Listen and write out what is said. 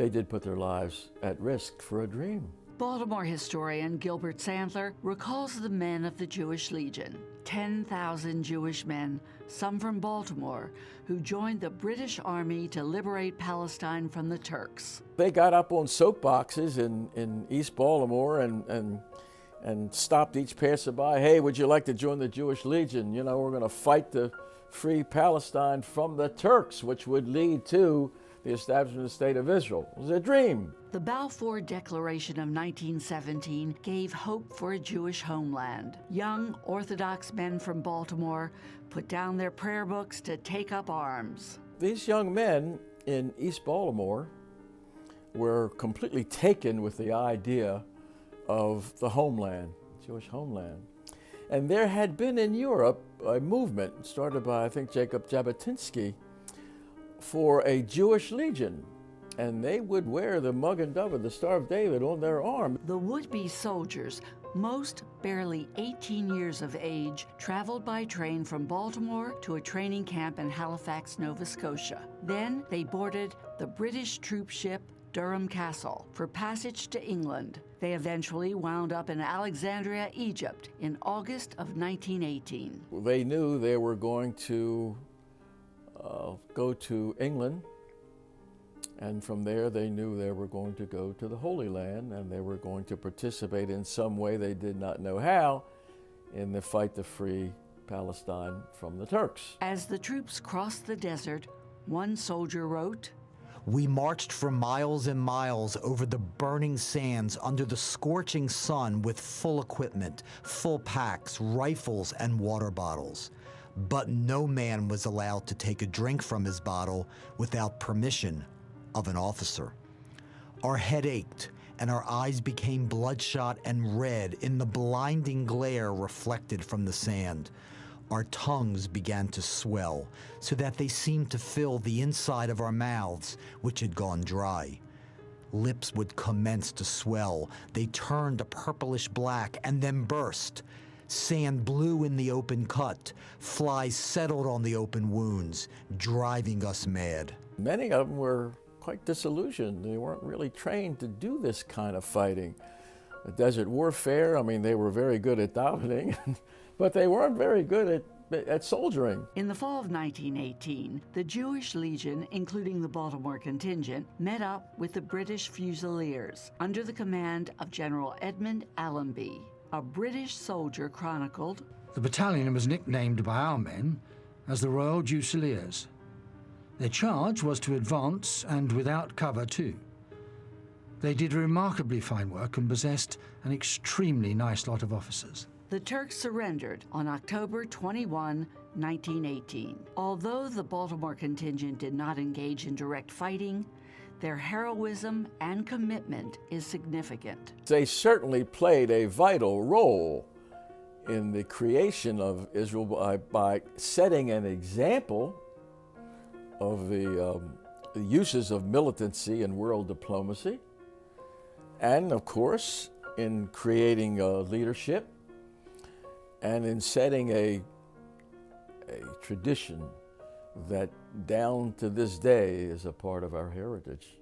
they did put their lives at risk for a dream. Baltimore historian Gilbert Sandler recalls the men of the Jewish Legion, 10,000 Jewish men, some from Baltimore, who joined the British Army to liberate Palestine from the Turks. They got up on soapboxes in East Baltimore and stopped each passerby. Hey, would you like to join the Jewish Legion? You know, we're going to fight to free Palestine from the Turks, which would lead to the establishment of the State of Israel. It was a dream. The Balfour Declaration of 1917 gave hope for a Jewish homeland. Young Orthodox men from Baltimore put down their prayer books to take up arms. These young men in East Baltimore were completely taken with the idea of the homeland, Jewish homeland. And there had been in Europe a movement started by, I think, Jacob Jabotinsky for a Jewish legion. And they would wear the Magen David, the Star of David, on their arm. The would-be soldiers, most barely 18 years of age, traveled by train from Baltimore to a training camp in Halifax, Nova Scotia. Then they boarded the British troop ship Durham Castle for passage to England. They eventually wound up in Alexandria, Egypt in August of 1918. They knew they were going to go to England, and from there they knew they were going to go to the Holy Land, and they were going to participate in some way, they did not know how, in the fight to free Palestine from the Turks. As the troops crossed the desert, one soldier wrote, "We marched for miles and miles over the burning sands under the scorching sun with full equipment, full packs, rifles, and water bottles. But no man was allowed to take a drink from his bottle without permission of an officer. Our head ached, and our eyes became bloodshot and red in the blinding glare reflected from the sand. Our tongues began to swell, so that they seemed to fill the inside of our mouths, which had gone dry. Lips would commence to swell. They turned a purplish black and then burst. Sand blew in the open cut. Flies settled on the open wounds, driving us mad." Many of them were quite disillusioned. They weren't really trained to do this kind of fighting. Desert warfare, I mean, they were very good at davening, but they weren't very good at soldiering. In the fall of 1918, the Jewish Legion, including the Baltimore contingent, met up with the British Fusiliers under the command of General Edmund Allenby. A British soldier chronicled, "The battalion was nicknamed by our men as the Royal Fusiliers. Their charge was to advance, and without cover too. They did remarkably fine work and possessed an extremely nice lot of officers." The Turks surrendered on October 21, 1918. Although the Baltimore contingent did not engage in direct fighting, their heroism and commitment is significant. They certainly played a vital role in the creation of Israel by setting an example of the uses of militancy in world diplomacy, and of course in creating leadership and in setting a tradition that down to this day is a part of our heritage.